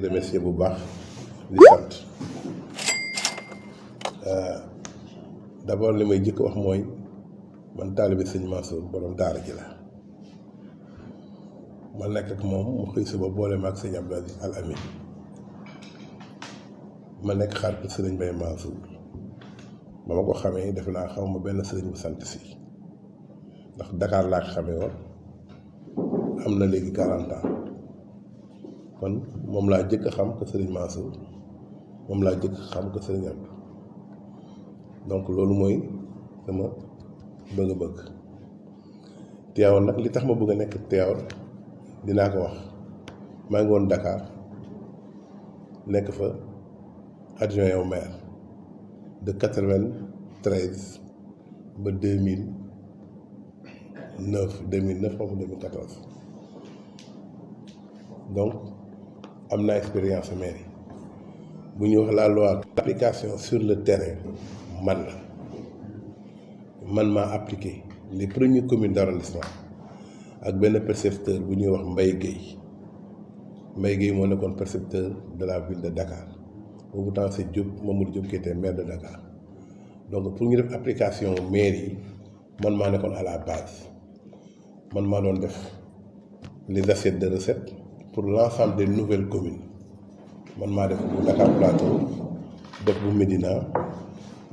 remercier bu baax di sant d'abord li may jëkk wax mooy man taalibe sëñ Mansour borom daara ji la ma nekk ak moom mu xëy suba boole ma ak sëñ Abdou Aziz Al Amin ma nekk xaritu sëriñ Mbaye Mansour ba ma ko xamee def naa xaw ma benn sëriñ bu sant si ndax Dakar laa ko xamee woon am na léegi 40 ans kon moom laa jëkk xam que sëriñ Mansour moom laa jëkk xam que sëriñ Abdou donc loolu mooy sama bëgg-bëgg Tivaouane nag li tax ma bëgg a nekk Tivaouane dinaa ko wax maa ngi woon Dakar nekk fa adjoint au maire de 93 ba 2009 xaw ma 2014 donc am naa expérience mairie bu ñuy wax la loi d'application sur le terrain man maa appliqué les premières communes d'arrondissement ak benn percepteur bu ñuy wax Mbaye Guèye moo nekkoon percepteur de la ville de Dakar boobu temps c'est Mamadou Diop qui était maire de Dakar donc pour ñu def application mairie man maa nekkoon à la base man maa doon def les assiettes de recettes pour l'ensemble des nouvelles communes man maa def bu Dakar Plateau def bu Médina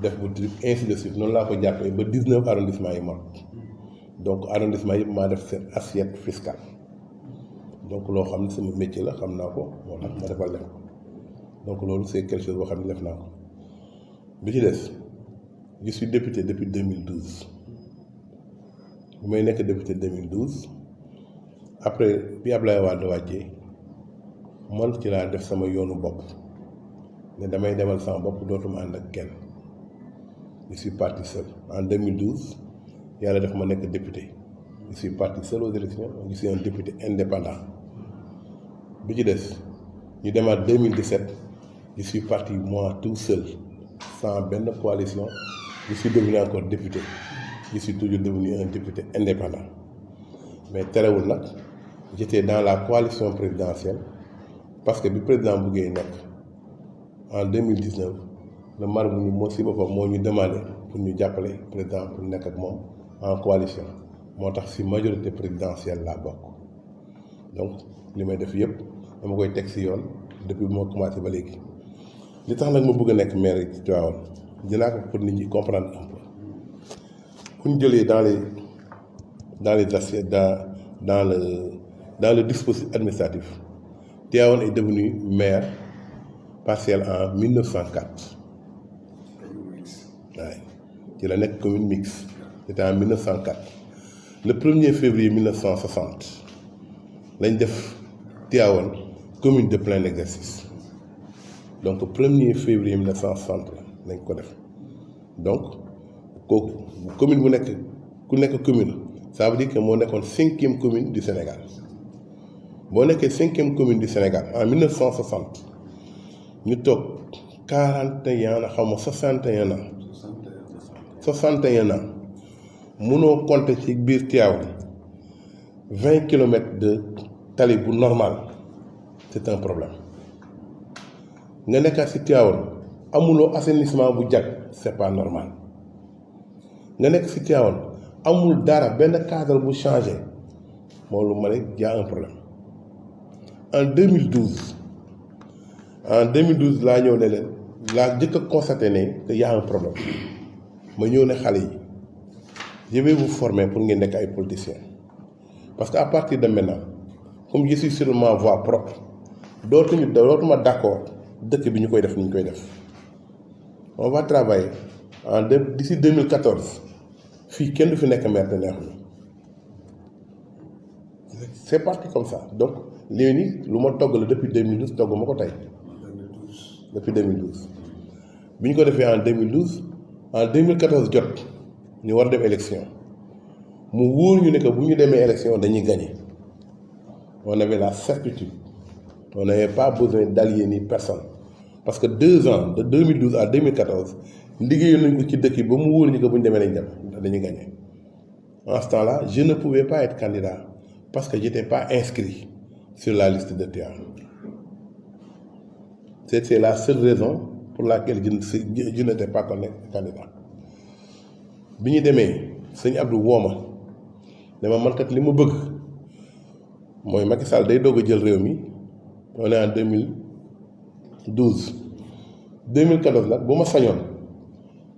def bu Trip ainsi de suite noonu laa ko jàppee ba 19 arrondissements yi mot donc arrondissement yëpp maa def seen assiette fiscale donc loo xam ne sama métier la xam naa ko moo tax ma defal leen ko donc loolu c'est quelque chose boo xam ne def naa ko bi ci des je suis député depuis 2012 bi may nekk député 2012 après bi Ablaye Wade wàccee man ci laa def sama yoonu bopp ne damay demal sama bopp dootuma ànd ak kenn je suis parti seul en 2012 yàlla def ma nekk député je suis parti seul aux élections je suis un député indépendant bi ci des ñu demaat 2017 je suis parti moi tout seul sans benn coalition je suis devenu encore député je suis toujours devenu un député indépendant mais terewul nag j'étais dans la coalition présidentielle parce que bi président buggee nekk en 2019 le marabout ñu moo si boppam moo ñu demandé pour ñu jàppale président pour nekk ak moom en coalition moo tax si majorité présidentielle laa bokk donc li may def yëpp dama koy teg si yoon depuis moo commencé ba léegi li tax nag ma bëgg a nekk maire yi ci Tivaouane dinaa ko pour nit ñi comprendre un peu fu ñu jëlee dans les assiettes dans le dispositif administratif Tivaouane est devenu maire partiel en 1904 waaye ci la nekk commune mixte c'était en 1904 le 1er février 1960 lañ def Tivaouane commune de plein exercice donc 1er février 1960 lañ ko def donc kooku commune bu nekk ku nekk commune ça veut dire que moo nekkoon 5e commune du Sénégal boo nekkee 5e commune du Sénégal en 1960 ñu toog 41 xaw ma 61 ans 61 ans mënoo compter ci biir Tivaouane 20 kilomètres de tali bu normal c'est un problème nga nekkaat ci Tivaouane amuloo assainissement bu jag c'est pas normal nga nekk ci Tivaouane amul dara benn cadre bu changé moom lu ma ne y a un problème en 2012 laa ñëw ne leen laa jëkk a constaté ne que y a un problème ma ñëw ne xale yi je vais vous former pour ngeen nekk ay politiciens parce que à partir de maintenant comme je suis sur ma voie propre dootuma d'accord dëkk bi ñu koy def ni ñu koy def on va travailler d'ici 2014 fii kenn du fi nekk maire te neexuñu c'est parti comme ça donc léegi lu ma togg la depuis 2012 togg ma ko tey depuis 2012 bi ñu ko defee en 2012 en 2014 jot ñu war a def élection mu wóor ñu ne que bu ñu demee élection dañuy gagner on avait la certitude on n'avait pas besoin d'allier ni personne parce que 2 ans de 2012 à 2014 liggéeyoon nañ ko ci dëkk yi ba mu wóor ñu que bu ñu demee lañ dem dañuy gagner en ce temps-là je ne pouvais pas être candidat parce que j'étais pas inscrit sur la liste de Tivaouane c'est la seule raison pour laquelle je n'étais pas candidat bi ñu demee sëñ Abdou wooma ne ma man kat li ma bëgg mooy Macky Sall day doog a jël réew mi on est en 2012 2014 nag bu ma sañoon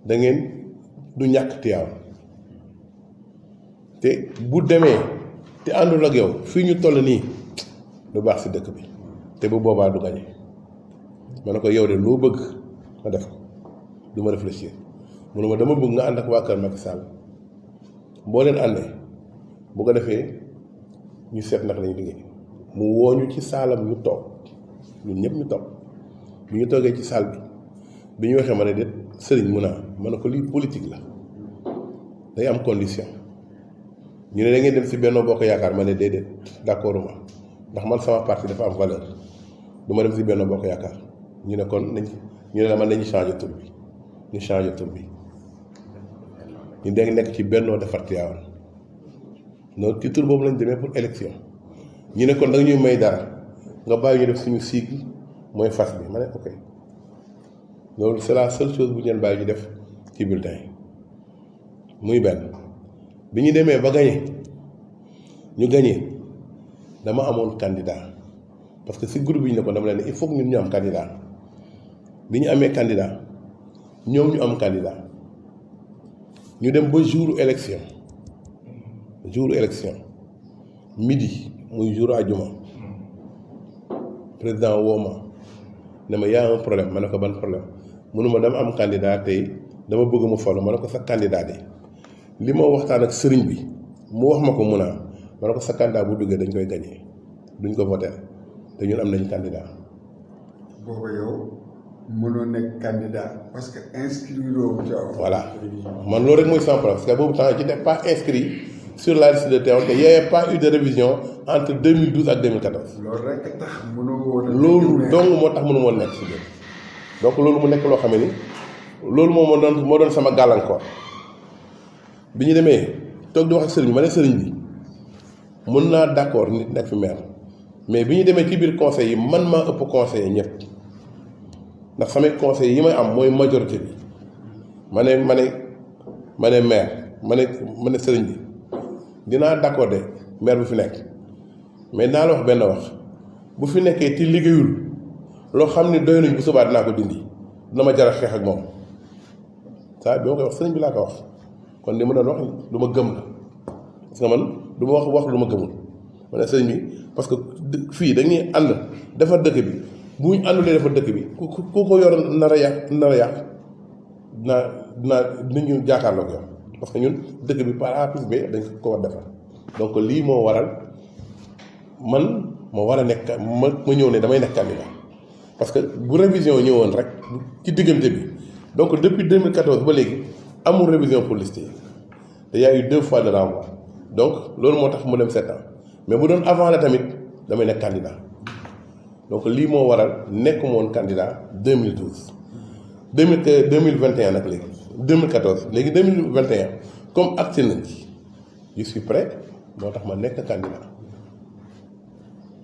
da ngeen du ñàkk Tivaouane te bu demee te àndul ak yow fii ñu toll nii du baax si dëkk bi te bu boobaa du gañe ma ne ko yow de loo bëgg ma def ko du ma réfléchir mu ne ma dama bëgg nga ànd ak waa kër Macky Sall boo leen àndee bu ko defee ñu seet nag lañu liggéey mu wooñu ci saalam ñu toog ñun ñëpp ñu toog bi ñu toogee ci saal bi ñu waxee ma ne déet sëriñ mun naa ma ne ko lii politique la day am condition ñu ne da ngeen dem si Benno Bokk Yaakaar ma ne déedéet d'accord ma ndax man sama parti dafa am valeur du ma dem si Benno Bokk Yaakaar ñu ne kon nañ ñu ne la man nañu changer tur bi ñu changer tur bi ñu dégg nekk ci Benno Defar Tivaouane noonu ci tur boobu lañ demee pour élection ñu ne kon da nga ñuy may dara nga bàyyi ñu def suñu sigle mooy fas bi ma ne ok loolu c'est la seule chose bu ñu leen bàyyi ñu def ci bulletin yi muy benn bi ñu demee ba gagné ñu gagné dama amoon candidat parce que si groupe bi ñu ne ko dama leen ne il faut que ñun ñu am candidat bi ñu amee candidat ñoom ñu am candidat ñu dem ba jour élection midi muy jour àjjuma président woo ma ne ma y a un problème ma ne ko ban problème mënuma dama am candidat tey dama bëgg mu falu ma ne ko sa candidat de li ma waxtaan ak sëriñ bi mu wax ma ko mun a ma ne ko sa candidat bu duggee dañ koy gagné duñ ko voté te ñun am nañ candidat. booba yow mënoo nekk candidat parce que inscrire au Tivaouane. voilà man loolu rek mooy sans problème parce que boobu temps j'étais pas inscrit sur la liste de Tivaouane te y avait pas eu de révision entre 2012 ak 2014. loolu rek tax mënoo woon loolu dong moo tax mënu woon nekk si biir donc loolu mu nekk loo xam ne ni loolu moo doon sama gàllankoor bi ñu demee toog di wax ak sëriñ bi ma ne sëriñ bi mën naa d'accord nit nekk fi maire mais bi ñu demee ci biir conseil yi man maa ëpp conseiller ñëpp ndax samay conseil yi may am mooy majorité bi ma ne maire ma ne sëriñ bi dinaa d'accord de maire bu fi nekk mais naa la wax benn wax bu fi nekkee ci liggéeyul loo xam ne doy nañ bu subaa dinaa ko dindi dina ma jar a xeex ak moom saa bi ma koy wax sëriñ bi laa ko wax kon li ma doon wax lu ma gëm la parce que man du ma wax lu ma gëmul ma ne sëriñ bi parce que fii dañuy ànd defar dëkk bi bu ñu àndulee defar dëkk bi ku ko yor nar a yàq dinaa nit ñu jaakaarloo ko yow parce que ñun dëkk bi par A plus B dañ ko war defar donc lii moo waral man ma war a nekk ma ñëw ne damay nekk candidat parce que bu révision ñëwoon rek ci diggante bi donc depuis 2014 ba léegi amul révision pour liste yi te y a eu 2 fois de renvoi donc loolu moo tax mu dem 7 ans mais bu doon avant la tamit damay nekk candidat donc lii moo waral nekk moon candidat 2012 2021 nag léegi 2014 léegi 2021 comme acté nañ ci je suis prêt moo tax ma nekk candidat.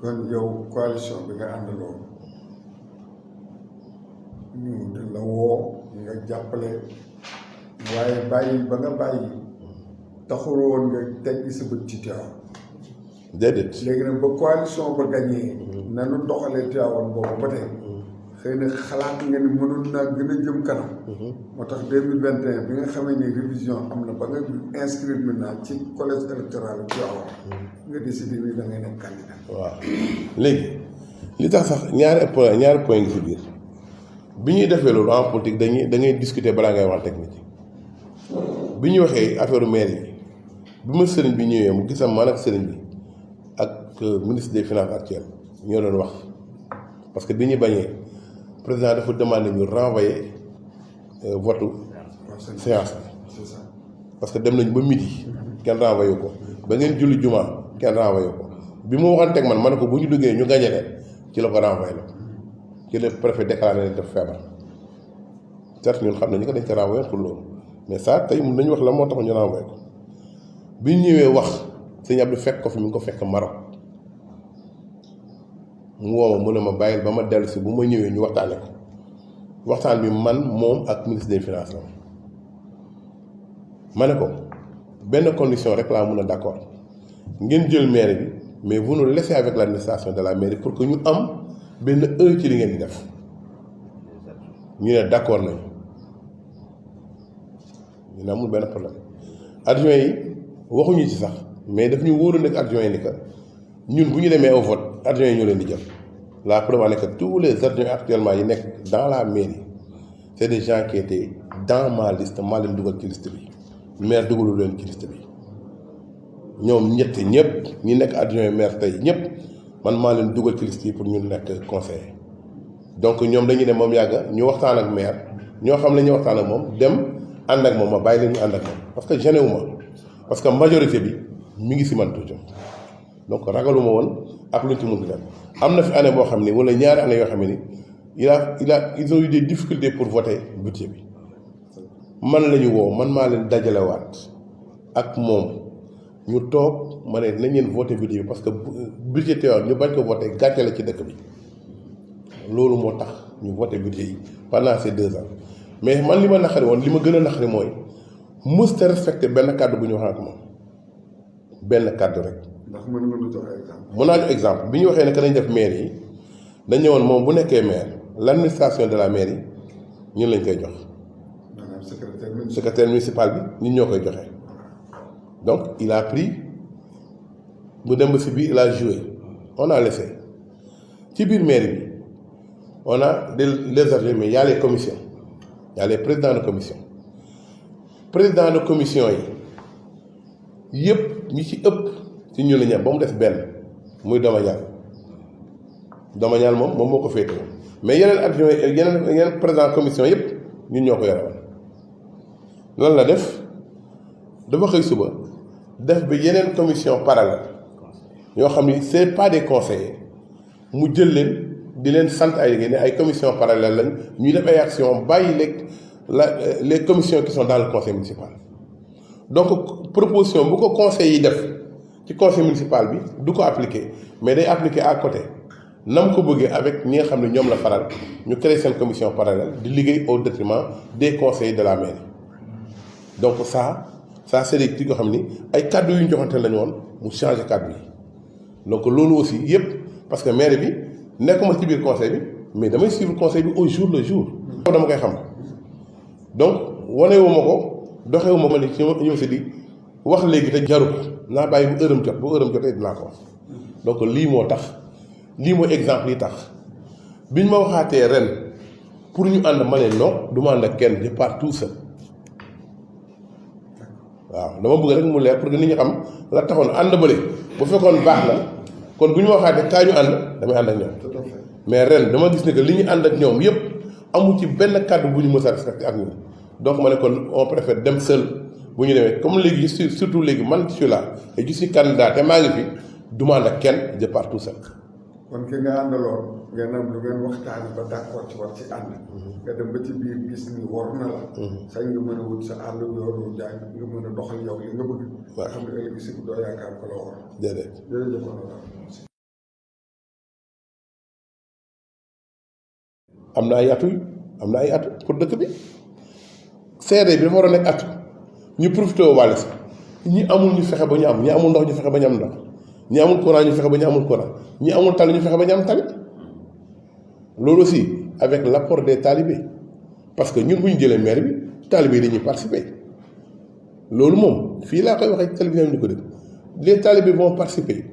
kon yow coalition bi nga àndaloo ñu di la woo nga jàppale waaye bàyyi ba nga bàyyi taxul woon nga teggi sa bët ci Tivaouane. déedéet. léegi nag ba coalition ba gagné. nanu doxalee Tivaouane boobu ba tey. xëy na xalaat nga ni mënoon naa gën a jëm kanam. moo tax 2021 bi nga xamee ni révision am na ba nga inscrire maintenant ci collège électoral Tivaouane. nga décidé ni da ngay nekk candidat. waaw léegi li tax sax ñaari point ngi ci biir bi ñuy defee loolu en politique da ngay discuter balaa ngay wax technique bi ñu waxee affaire maire yi bi ma sëriñ bi ñëwee mu gisam man ak sëriñ bi ak ministre des finances actuel ñoo doon wax parce que bi ñu bañee président dafa demandé ñu renvoyer votu séance bi parce que dem nañ ba midi kenn renvoyé ko ba ngeen julli juma kenn renvoyé ko bi mu waxanteeg man ma ne ko bu ñu duggee ñu gagné leen ci la ko renvoyé la ci le préfet déclaré leen def feebar certes ñun xam nañu ko dañ ko renvoyé pour loolu mais ça tey mun nañu wax la moo tax ñu renvoyé ko bi ñu ñëwee wax sëñ Abdou fekk ko fi mi ngi ko fekk Maroc mu woo ma mu ne ma bàyyil ba ma dellu si bu ma ñëwee ñu waxtaane ko waxtaan bi man moom ak ministre des finances la ma ne ko benn condition rek laa mun a d'accord ngeen jël mairie bi mais vous nous laissez avec l'administration de la mairie pour que ñu am benn heure ci li ngeen di def ñu ne d'accord nañu ñu ne amul benn problème adjoint yi waxuñu ci sax mais daf ñu wóoroon nekk adjoint yi ni que ñun bu ñu demee au vote adjoint yi ñoo leen di jël la preuve en est que tous les adjoints actuellement yi nekk dans la mairie c'est des gens qui étaient dans ma liste maa leen dugal ci liste bi maire dugalu leen ci liste bi ñoom ñetti ñëpp ñi nekk adjoint maire tey ñëpp man maa leen dugal ci liste yi pour ñu nekk conseiller donc ñoom dañuy ne moom yàgg ñu waxtaan ak maire ñoo xam ne ñu waxtaan ak moom dem ànd ak moom ma bàyyi leen ñu ànd ak moom parce que gêné wu ma parce que majorité bi mi ngi si man tuuti donc ragaluma woon ak luñ ci mun di dem am na fi année boo xam ne wala ñaari année yoo xam ne ils ont eu des difficultés pour voter budget bi man la ñu woo man maa leen dajalewaat ak moom ñu toog ma ne nañ leen voter budget bi parce que budget teewoon ñu bañ ko voter gàcce la ci dëkk bi loolu moo tax ñu voter budget yi pendant ces 2 ans mais man li ma naqari woon li ma gën a naqari mooy mësta respecté benn kàddu bu ñu wax ak moom benn kàddu rek. ndax mën nga lu jox exemple. mën naa jox exemple bi ñu waxee ne que nañ def maire yi dañ ñëwoon moom bu nekkee maire l'administration de la mairie ñun lañ koy jox. maanaam secrétaire municipal bi ñun ñoo koy joxe donc il a pris bu dem ba si biir il a joué on a laissé ci biir mairie bi on a les adjoints mais y a les commissions y a les présidents de commission président de commission yi yëpp ñi ci ëpp ci ñu la ñam ba mu def benn muy domañal moom moo ko féetewoo mais yeneen adjoint yeneen président commission yëpp ñun ñoo ko yore woon lan la def dafa xëy suba def bi yeneen commission parallèle yoo xam ni c'est pas des conseillers mu jël leen di leen sant ay liggéey ne ay commission parallèle lañ ñuy def ay action bàyyi les commissions qui sont dans le conseil municipal donc proposition bu ko conseil yi def ci conseil municipal bi du ko appliquer mais day appliquer à côté nam ko bëggee avec ñi nga xam ne ñoom la faral ñu créer seen commission parallèle di liggéey au détriment des conseillers de la mairie donc ça c'est des trucs yoo xam ni ay kàddu yu ñu joxante lañu woon mu changer kàddu yi donc loolu aussi yëpp parce que mairie bi nekkuma ci biir conseil bi mais damay suivre conseil bi au jour le jour dama koy xam donc wanewuma ko doxewuma ko ni ci ñëw si di wax léegi te jaru ko naa bàyyi bu ërëm jotee dinaa ko wax donc lii moo tax lii mooy exemple yi tax biñ ma waxaatee ren pour ñu ànd ma ne non du ma ànd ak kenn je pars tout seul waaw dama bëgg rek mu leer pour que nit ñi xam la taxoon ànd bële bu fekkoon baax na kon bu ñu ma waxaatee kaa ñu ànd damay ànd ak ñoom mais ren dama gis ne que li ñu ànd ak ñoom yëpp amu ci benn kàddu bu ñu mës a respecté ak ñun donc ma ne kon on préfère dem seul bu ñu demee comme léegi surtout léegi man je suis là et je suis candidat te maa ngi fi du ma ànd ak kenn je pars tout seul. kon ki nga àndaloon ngeen am lu ngeen waxtaanee ba d'accord ci war ci ànd. nga dem ba ci biir gis ni war na la. sañ nga mën a wut sa àll yoonu jaay nga mën a doxal yow li nga bëgg. waaw xam ne ëllëg si doo yaakaar ko la war. déedéet jërëjëf. am na ay atu pour dëkk bi seede bi dafa war a nekk atu ñu profité wàll si ñi amul ñu fexe ba ñu am ñi amul ndox ñu fexe ba ñu am ndox ñi amul courant ñu fexe ba ñu amul courant ñi amul tali ñu fexe ba ñu am tali loolu aussi avec l'apport des talibés parce que ñun bu ñu jëlee maire bi talibés yi dañuy participer loolu moom fii laa koy waxee télévision bi ñu ko def les talibés vont participer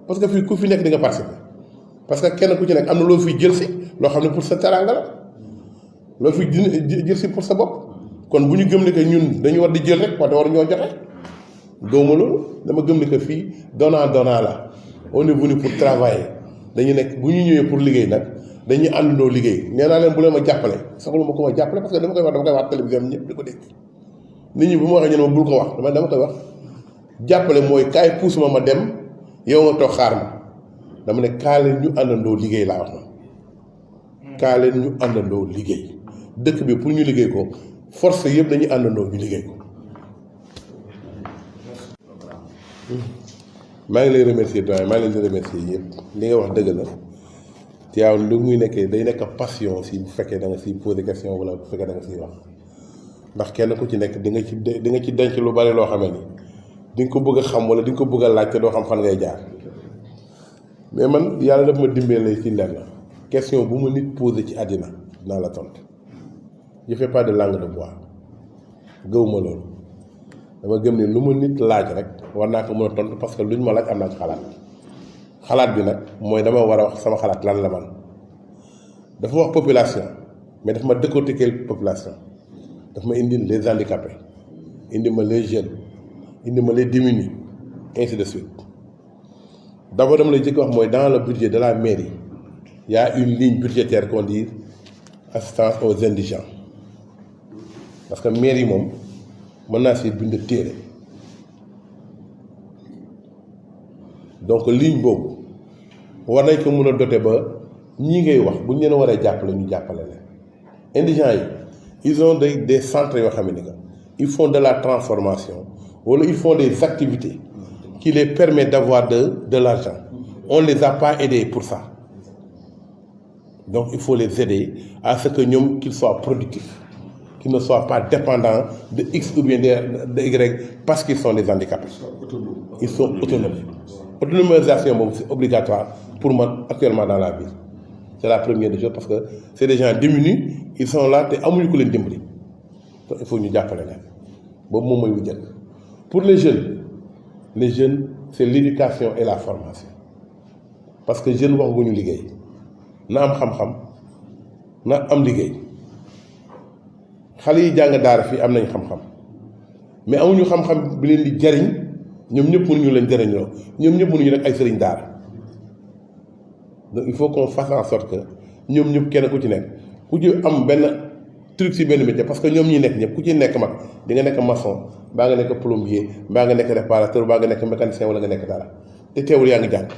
parce que fii ku fi nekk di nga participer parce que kenn ku ci nekk am na loo fiy jël si loo xam ne pour sa teraanga la loo fiy jël si pour sa bopp kon bu ñu gëm ne que ñun dañu war di jël rek wante war ñoo joxe gëwma loolu dama gëm ne que fii donnant la on est venu pour travailler dañu nekk bu ñu ñëwee pour liggéey nag dañuy àndandoo liggéey nee naa leen bu leen ma jàppale soxla ma ko ma jàppale parce que dama koy wax télévision bi ñëpp di ko dégg nit ñi bu ma waxee ñu ne ma bul ko wax dama koy wax jàppale mooy kaay puus ma dem yow nga toog xaar ma dama ne kaa leen ñu àndandoo liggéey laa wax na kaa leen ñu àndandoo liggéey dëkk bi pour ñu liggéey ko force yëpp dañuy àndandoo ñu liggéey ko. maa ngi lay remercier doyen maa ngi leen di remercier yëpp li nga wax dëgg la Tivaouane lu muy nekkee day nekk passion si bu fekkee da nga siy poser question wala bu fekkee da nga siy wax ndax kenn ku ci nekk di nga ci denc lu bari loo xamee ni di nga ko bëgg a xam wala di nga ko bëgg a laaj te doo xam fan ngay jaar mais man yàlla daf ma dimbale ci lenn question bu ma nit posé ci àddina dinaa la tontu je fais pas de langue de bois gëwuma loolu dama gëm ni lu ma nit laaj rek war naa ko mën a tontu parce que luñ ma laaj am naa ci xalaat bi nag mooy dama war a wax sama xalaat lan la man dafa wax population mais dafa ma décortiquer population dafa ma indi les handicapés indi ma les jeunes indi ma les démunis ainsi de suite d'abord dama lay jëkk wax mooy dans le budget de la mairie il y a une ligne budgétaire qu'on dit assistance aux indigents parce que mairie moom mën naa si bind téere donc ligne boobu war nañ ko mën a doter ba ñii ngay wax bu ñu leen waree jàppale ñu jàppale leen indigents yi ils ont des centres yoo xam ne que ils font de la transformation wala ils font des activités qui les permettent d'avoir de l'argent on les a pas aidés pour ça donc il faut les aider à ce que ñoom qu'ils soient productifs qu'ils ne soient pas dépendants de X ou bien de Y parce qu'ils sont des handicapés ils sont autonomes autonomisation boobu c'est obligatoire pour moi actuellement dans la ville c'est la première des choses parce que c'est des gens démunis ils sont là te amuñu ko leen dimbali donc il faut ñu jàppale leen boobu moom mooy lu jëkk pour les jeunes c'est l'éducation et la formation parce que jeune waxaguñu liggéey na am xam-xam na am liggéey xale yi jàng daara fii am nañ xam-xam mais amuñu xam-xam bi leen di jariñ ñoom ñëpp mënuñu leen jariñoo ñoom ñëpp mënuñu nekk ay sëriñ daara donc il faut qu'on fasse en sorte que ñoom ñëpp kenn ku ci nekk ku ci am benn truc ci benn métier parce que ñoom ñi nekk ñëpp ku ci nekk mag di nga nekk maçon mbaa nga nekk plombier mbaa nga nekk réparateur mbaa nga nekk mécanicien wala nga nekk dara te teewul yaa ngi jàng